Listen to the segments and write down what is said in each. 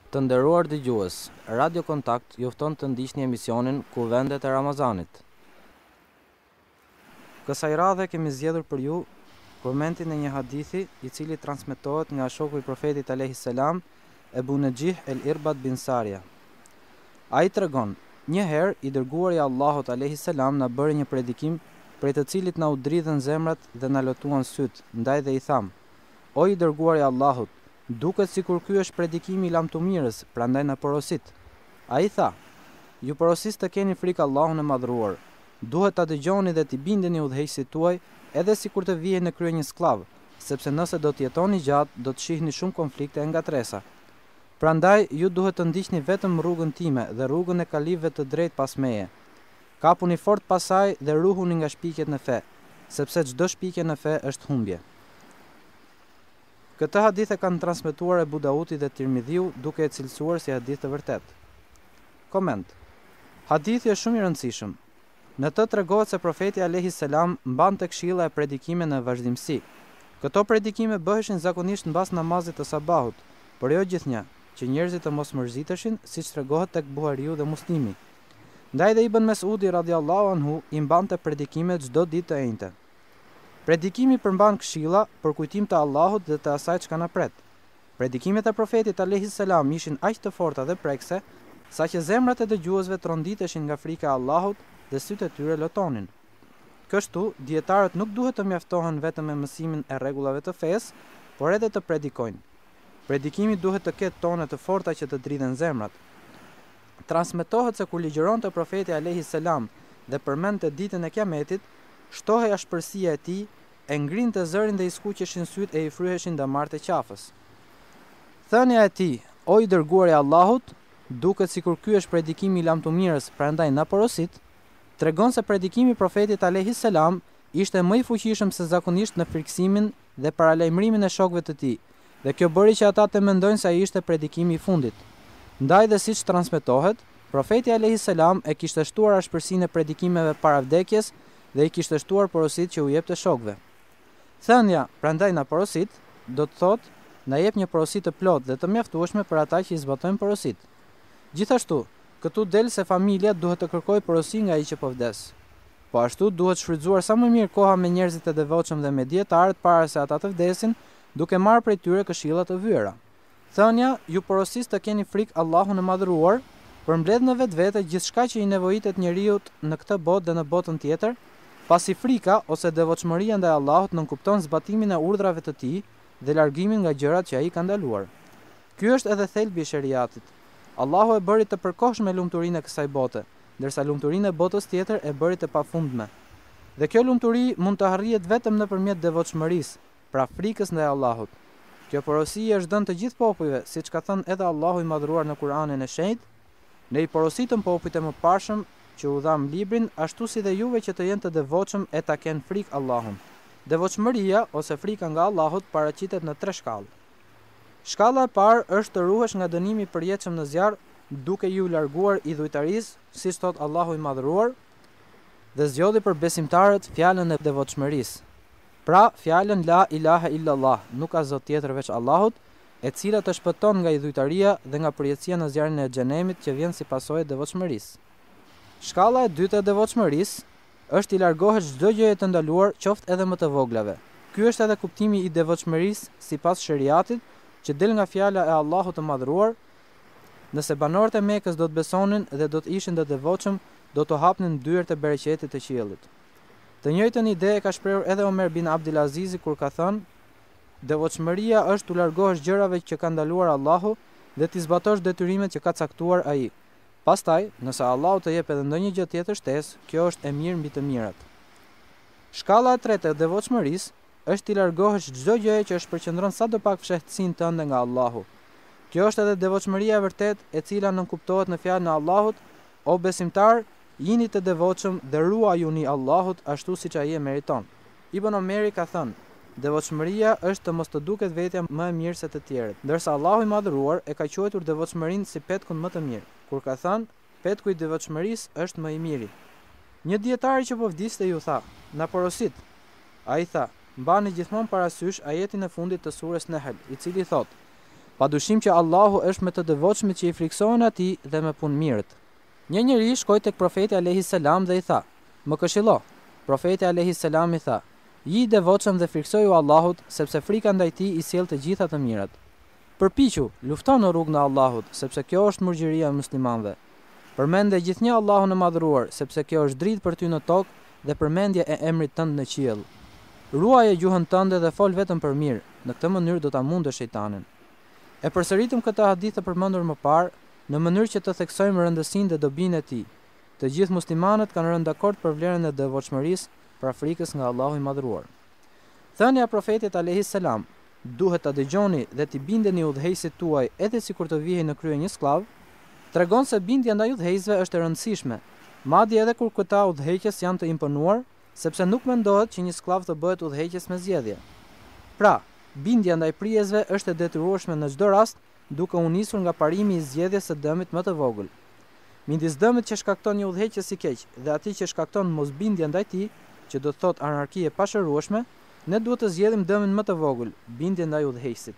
Të nderuar dëgjues, Radio Kontakt ju fton të ndiqni emisionin Kuvendet e Ramazanit. Kësaj radhe kemi zgjedhur për ju komentin e një hadithi i cili transmetohet nga shoku i Profetit alayhis salam, Ebu Nejih el-Irbad bin Saria. Ai tregon: një herë i dërguari i Allahut alayhis salam na bëri një predikim prej të cilit na u dridhen zemrat dhe na lotuan syt, ndaj dhe i tham: O i dërguari i Allahut, duket sikur ky është predikimi i lamtumirës, prandaj na porosit. Ai tha: ju porosis të keni frikë Allahun e madhruar. Duhet ta dëgjoni dhe t'i bindeni udhëheqësit tuaj, edhe sikur të vijej në krye një skllav, sepse nëse do të jetoni gjatë, do të shihni shumë konflikte e ngatresa. Prandaj ju duhet të ndiqni vetëm rrugën time dhe rrugën e kalifëve të drejtë pas meje. Kapuni fort pasaj dhe ruhuni nga shpikjet në fe, sepse çdo shpikje në fe është humbje. Këtë hadith e kanë transmetuar Ebu Dauti dhe Tirmidhiu, duke e cilësuar si hadith të vërtet. Koment. Hadithi është shumë i rëndësishëm. Në të tregohet se profeti alayhis salam mbante këshilla e predikime në vazhdimsi. Këto predikime bëheshin zakonisht mbas namazit të sabahut, por jo gjithnjë, që njerëzit të mos mërziteshin, siç tregohet tek Buhariu dhe Muslimi. Ndaj dhe Ibn Mesudi radhiyallahu anhu i mbante predikime çdo ditë të enjte. Predikimi përmban këshilla për kujtim të Allahut dhe të asaj çka na pret. Predikimet e profetit alayhis salam ishin aq të forta dhe prekse, saqë zemrat e dëgjuesve tronditeshin nga frika e Allahut dhe sytë e tyre lotonin. Kështu, dietarët nuk duhet të mjaftohen vetëm me mësimin e rregullave të fesë, por edhe të predikojnë. Predikimi duhet të ketë tone të forta që të dridhen zemrat. Transmetohet se kur ligjëronte profeti alayhis salam dhe përmendte ditën e Kiametit, shtohej ashpërsia e tij, e ngrinte zërin dhe i skuqeshin syt e i fryheshin damarët e qafës. Thënia e tij: o i dërguari i Allahut, duket sikur ky është predikimi i lamtumirës, prandaj na porosit, tregon se predikimi i profetit alayhis salam ishte më i fuqishëm se zakonisht në frikësimin dhe paralajmërimin e shokëve të tij, dhe kjo bëri që ata të mendojnë se ai ishte predikimi i fundit. Ndaj dhe siç transmetohet, profeti alayhis salam e kishte shtuar ashpërsinë e predikimeve para vdekjes dhe i kishte shtuar porosit që u jepte shokëve. Thënia, prandaj na porosit, do të thotë, na jep një porosit të plot dhe të mjaftueshme për ata që i zbatojnë porosit. Gjithashtu, këtu del se familja duhet të kërkojë porosi nga ai që po vdes. Po ashtu duhet shfrytzuar sa më mirë koha me njerëzit e devotshëm dhe me dietarët para se ata të vdesin, duke marrë prej tyre këshilla të vyera. Thënia, ju porosis të keni frikë Allahun e madhruar, përmbledh në vetvete gjithçka që i nevojitet njeriu në këtë botë dhe në botën tjetër, pasi frika ose devotshmëria ndaj Allahut nënkupton zbatimin e urdhrave të tij dhe largimin nga gjërat që ai ka ndaluar. Ky është edhe thelbi i shariatit. Allahu e bëri të përkohshme lumturinë e kësaj bote, ndërsa lumturinë e botës tjetër e bëri të pafundme. Dhe kjo lumturi mund të arrihet vetëm nëpërmjet devotshmërisë, pra frikës ndaj Allahut. Kjo porosi është dhënë të gjithë popujve, siç ka thënë edhe Allahu i madhruar në Kur'anin e Shenjtë: ne i porositëm popujt e mëparshëm që u dham librin, ashtu si dhe juve që të jenë të devotshëm e ta kenë frikë Allahun. Devotshmëria ose frika nga Allahut paraqitet në 3 shkallë. Shkalla e parë është të ruhesh nga dënimi i përjetshëm në zjarr, duke ju larguar idhujtarisë, siç thot Allahu i madhruar, dhe zgjodhi për besimtarët fjalën e devotshmërisë. Pra, fjalën la ilaha illallah, nuk ka zot tjetër veç Allahut, e cila të shpëton nga idhujtaria dhe nga përjetësia në zjarrin e xhenemit që vjen si pasojë e devotshmërisë. Shkalla e dytë e devotshmërisë është i largohesh çdo gjëje të ndaluar, qoftë edhe më të voglave. Ky është edhe kuptimi i devotshmërisë sipas shariatit, që del nga fjala e Allahut të madhruar. Nëse banorët e Mekës do të besonin dhe do të ishin të devotshëm, do të hapnin dyert e bereqetit të qiellit. Të njëjtën ide e ka shprehur edhe Omer bin Abdulaziz kur ka thënë: devotshmëria është të largohesh gjërave që ka ndaluar Allahu dhe të zbatosh detyrimet që ka caktuar ai. Pastaj, nëse Allahu të jep edhe ndonjë gjë tjetër shtesë, kjo është e mirë mbi të mirat. Shkalla e tretë e devotshmërisë është të largohesh çdo gjëje që është përqendron sadopak fshehtësinë tënde nga Allahu. Kjo është edhe devotshmëria e vërtetë, e cila nënkuptohet në fjalën e Allahut: o besimtar, jini të devotshëm dhe ruajuni Allahut ashtu siç ai e meriton. Ibn Omeri ka thënë: devotshmëria është të mos të duket vetja më e mirë se të tjerët, ndërsa Allahu i madhruar e ka quajtur devotshmërinë si petkun më të mirë, kur ka thënë: petku i devotshmërisë është më i miri. Një dietar që po vdiste ju tha: na porosit. Ai tha: mbani gjithmonë parasysh ajetin e fundit të surës Nahl, i cili thotë: Padyshim që Allahu është me të devotshmit që i friksohen atij dhe me punë mirët. Një njeri shkoi tek profeti alayhis salam dhe i tha: "Më këshillo." Profeti alayhis salam i tha: "Ji i devotshëm dhe friksoju Allahut, sepse frika ndaj tij i sjell të gjitha të mirat. Përpiqu, lufto në rrugën e Allahut, sepse kjo është murgjeria e muslimanëve. Përmende gjithnjë Allahun e madhëruar, sepse kjo është dritë për ty në tokë dhe përmendje e emrit tënd në qiell. Ruaje gjuhën tënde dhe fol vetëm për mirë, në këtë mënyrë do ta mundësh shejtanin." E përsëritëm këtë hadith të përmendur më parë, në mënyrë që të theksojmë rëndësinë dhe dobinë e tij. Të gjithë muslimanët kanë rënë dakord për vlerën e devotshmërisë pra frikës nga Allahu i madhëruar. Thënia e profetit alayhis salam: "Duhet ta dëgjoni dhe t'i bindeni udhëheqësit tuaj edhe sikur të vihej në krye një skllav", tregon se bindja ndaj udhëheqësve është e rëndësishme, madje edhe kur këta udhëheqës janë të imponuar, sepse nuk mendohet që një skllav të bëhet udhëheqës me zgjedhje. Pra, bindja ndaj prijesve është e detyrueshme në çdo rast, duke u nisur nga parimi i zgjedhjes së dëmit më të vogël. Midis dëmit që shkakton një udhëheqës i keq dhe atij që shkakton mosbindje ndaj tij, që do të thotë anarki e pashërueshme, ne duhet të zgjedhim dëmin më të vogël, bindje ndaj udhëheqësit.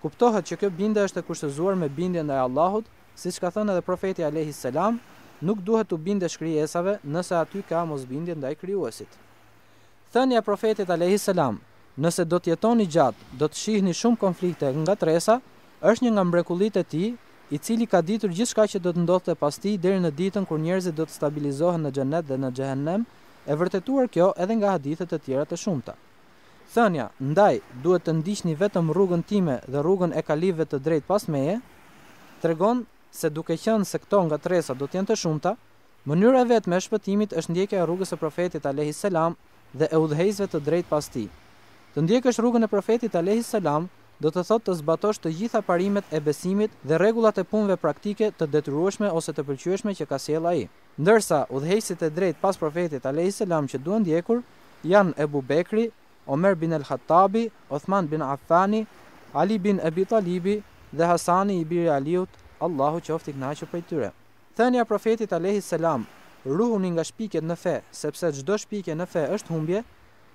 Kuptohet që kjo bindje është e kushtëzuar me bindje ndaj Allahut, siç ka thënë edhe profeti alayhis salam, nuk duhet të bindesh krijesave nëse aty ka mosbindje ndaj krijuesit. Thënia e profetit alayhis salam: "Nëse do të jetoni gjatë, do të shihni shumë konflikte nga tresa", është një nga mrekullitë e tij, i cili ka ditur gjithçka që do të ndodhte pas tij deri në ditën kur njerëzit do të stabilizohen në xhenet dhe në xhehenem, e vërtetuar kjo edhe nga hadithe të tjera të shumta. Thënia: "Ndaj, duhet të ndiqni vetëm rrugën time dhe rrugën e kalifëve të drejtë pas meje", tregon se duke qenë se këto nga tresa do të jenë të shumta, mënyra e vetme e shpëtimit është ndjekja e rrugës së profetit alayhis salam dhe e udhëheqësve të drejtë pas tij. Të ndjekësh rrugën e profetit alayhis salam do të thotë të zbatosh të gjitha parimet e besimit dhe rregullat e punëve praktike të detyrueshme ose të pëlqyeshme që ka sjell ai. Ndërsa udhëheqësit e drejtë pas profetit alayhis salam që duhen ndjekur janë Ebu Bekri, Omer bin el-Khattabi, Uthman bin Affani, Ali bin Abi Talibi dhe Hasani i biri Aliut, Allahu qoftë i kënaqur prej tyre. Thënia e profetit alayhis salam: "Ruhuni nga shpikjet në fe, sepse çdo shpikje në fe është humbje",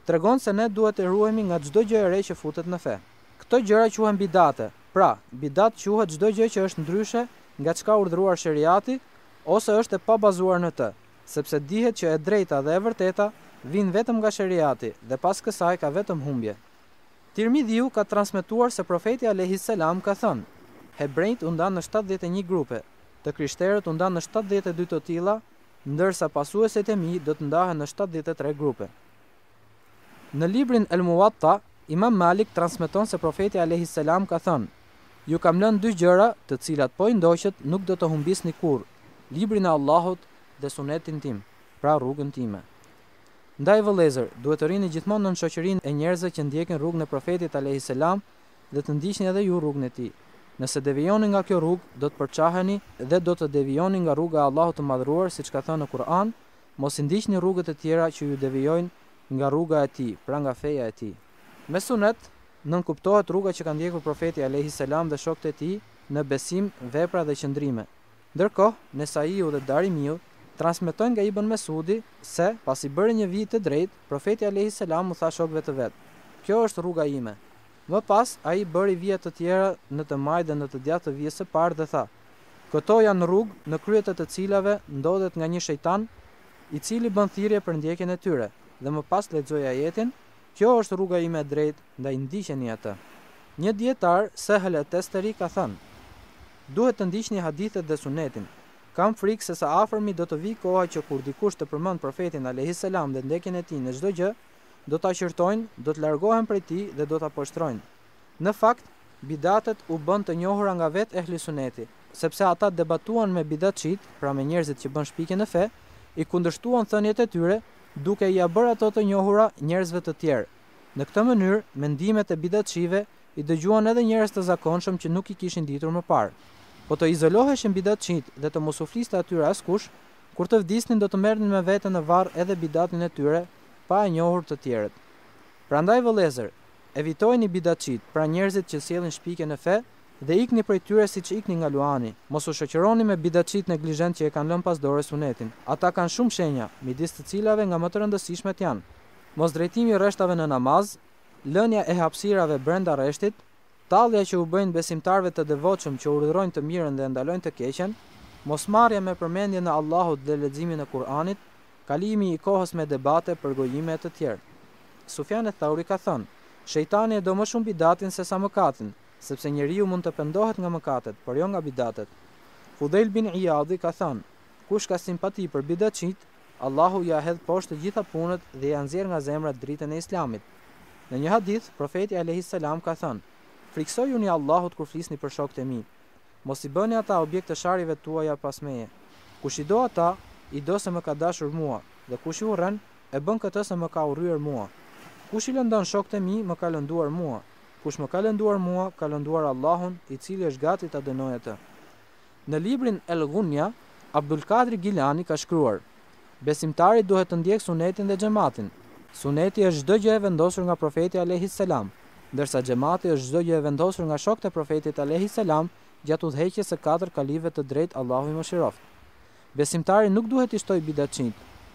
tregon se ne duhet të ruhemi nga çdo gjë e re që futet në fe. Këto gjëra quhen bidate. Pra, bidat quhet çdo gjë që është ndryshe nga çka urdhëruar sheriati ose është e pabazuar në të, sepse dihet që e drejta dhe e vërteta vijnë vetëm nga sheriati dhe pas kësaj ka vetëm humbje. Tirmidhiu ka transmetuar se profeti alayhis salam ka thënë: "Hebrejt u ndanë në 71 grupe, të krishterët u ndanë në 72 të tilla, ndërsa pasuesit e mi do të ndahen në 73 grupe." Në librin El Muwatta, Imam Malik transmeton se profeti alayhis salam ka thënë: "Ju kam lënë dy gjëra, të cilat po i ndoqët nuk do të humbisni kurrë, librin e Allahut dhe sunetin tim, pra rrugën time." Ndaj vëllezër, duhet të rini gjithmonë në shoqërinë e njerëzve që ndjekin rrugën e profetit alayhis salam dhe të ndiqni edhe ju rrugën e tij. Nëse devijoni nga kjo rrugë, do të përçaheni dhe do të devijoni nga rruga e Allahut të madhëruar, siç ka thënë në Kur'an: "Mos i ndiqni rrugët e tjera që ju devijojnë nga rruga e tij, pra nga feja e tij." Me sunet, nën kuptohet rruga që ka ndjekur profeti alayhis salam dhe shokët e tij në besim, vepra dhe qëndrime. Ndërkohë, Nesaiu dhe Darimiu transmetojnë nga Ibn Mesudi se pasi bëri një vit të drejtë, profeti alayhis salam u tha shokëve të vet: "Kjo është rruga ime." Më pas, ai bëri vija të tjera në të majtë dhe në të djathtë të vijës së parë dhe tha: "Këto janë rrugë në krye të cilave ndodhet nga një shejtan, i cili bën thirrje për ndjekjen e tyre." Dhe më pas lexoi ajetin: "Kjo është rruga ime e drejtë, ndaj ndiqeni atë." Një dietar, Sehel et-Testari, ka thënë: "Duhet të ndiqni hadithet dhe sunetin. Kam frikë se sa afërmi do të vi koha që kur dikush të përmend profetin alayhis salam dhe ndjekjen e tij në çdo gjë, do ta qërtojnë, do të largohen prej tij dhe do ta poshtrojnë. Në fakt, bidatet u bën të njohura nga vetë ehli suneti, sepse ata debatuan me bidatçit, pra me njerëzit që bën shpikje në fe, i kundërshtuan thënjet e tyre, duke i bërë ato të njohura njerëzve të tjerë. Në këtë mënyrë, mendimet e bidatçive i dëgjuan edhe njerëz të zakonshëm që nuk i kishin ditur më parë. Po të izoloheshin bidatçit dhe të mos u fliste atyre askush, kur të vdisnin do të merrnin me veten në varr edhe bidatin e tyre, pa e njohur të tjerët. Prandaj vëllezër, evitojeni bidatçit, pra njerëzit që sjellin shpikje në fe, dhe ikni prej tyre siç ikni nga luani. Mos u shoqëroni me bidatçit neglizhent që e kanë lënë pas dore sunetin. Ata kanë shumë shenja, midis të cilave nga më të rëndësishmet janë: mos drejtimi rreshtave në namaz, lënia e hapësirave brenda rreshtit, tallja që u bëjnë besimtarëve të devotshëm që urdhërojnë të mirën dhe ndalojnë të keqen, mosmarrja me përmendjen e Allahut dhe leximin e Kur'anit, kalimi i kohës me debate, përgojime e të tjerë. Sufjan Thauri ka thënë: "Shejtani e do më shumë bidatin se sa mëkatin, sepse njeriu mund të pendohet nga mëkatet, por jo nga bidatet." Fudail bin Iyadi ka thënë: "Kush ka simpati për bidatçit, Allahu ja hedh poshtë të gjitha punët dhe ja nxjerr nga zemra dritën e Islamit." Në një hadith, profeti alayhis salam ka thënë: "Friksojuni Allahut kur flisni për shokët e mi. Mos i bëni ata objekt të sharjeve tuaja pas meje. Kush i do ata, i do se më ka dashur mua, dhe kush i urren, e bën këtë se më ka urryer mua. Kush i lëndon shokët e mi, më ka lënduar mua. Kush më ka lënduar mua, ka lënduar Allahun, i cili është gati ta dënojë atë." Në librin El Ghunya, Abdul Qadir Gilani ka shkruar: "Besimtari duhet të ndjek sunetin dhe xhamatin. Suneti është çdo gjë e vendosur nga profeti alayhis salam, ndërsa xhamati është çdo gjë e vendosur nga shokët e profetit alayhis salam gjatë udhëheqjes së 4 kalive të drejtë, Allahu i mëshiroft. Besimtari nuk duhet i shtoj bidatçit,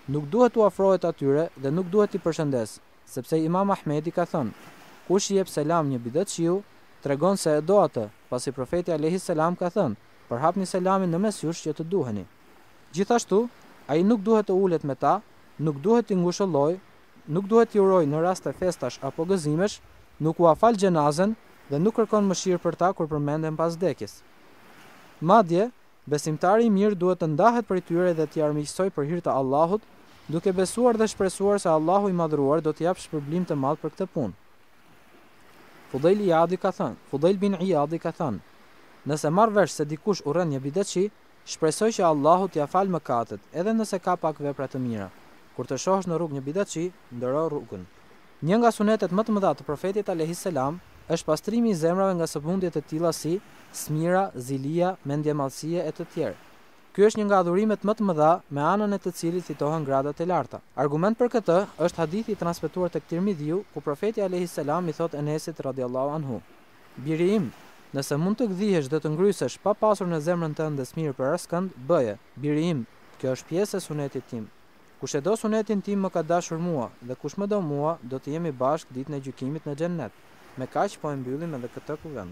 nuk duhet u afrohet atyre dhe nuk duhet i përshëndes, sepse Imam Ahmedi ka thënë: Kush i jep selam një bidatçiu, tregon se e do atë, pasi profeti alayhis salam ka thënë: Përhapni selamin në mes jush që të duheni. Gjithashtu, ai nuk duhet të ulet me ta, nuk duhet t'i ngushëlloj, nuk duhet t'i uroj në raste festash apo gëzimesh, nuk u afal xhenazen dhe nuk kërkon mëshirë për ta kur përmenden pas vdekjes. Madje, besimtari i mirë duhet të ndahet prej tyre dhe t'i armiqsoj për hir të Allahut, duke besuar dhe shpresuar se Allahu i madhruar do t'i jap shpërblim të madh për këtë punë. Fudail bin Iyadi ka thënë: "Nëse marr vesh se dikush urren një bidatçi, shpresoj që Allahu t'ia fal mëkatet, edhe nëse ka pak vepra të mira. Kur të shohësh në rrugë një bidatçi, ndëro rrugën." Një nga sunetet më të mëdha të profetit alayhis salam është pastrimi i zemrave nga sëmundjet e tilla si smira, zilia, mendjemallësie e të tjerë. Ky është një nga adhurimet më të mëdha me anën e të cilit fitohen gradat e larta. Argument për këtë është hadithi i transmetuar tek Tirmidhiu, ku profeti alayhis salam i thot Enesit radhiyallahu anhu: "Biri im, nëse mund të gdhihesh dhe të ngrysesh pa pasur në zemrën tënde smirë për askënd, bëje. Biri im, kjo është pjesë e sunetit tim. Kush e do sunetin tim më ka dashur mua, dhe kush më do mua, do të jemi bashkë ditën e gjykimit në xhennet." Me kaq po e mbyllim edhe këtë kuvend.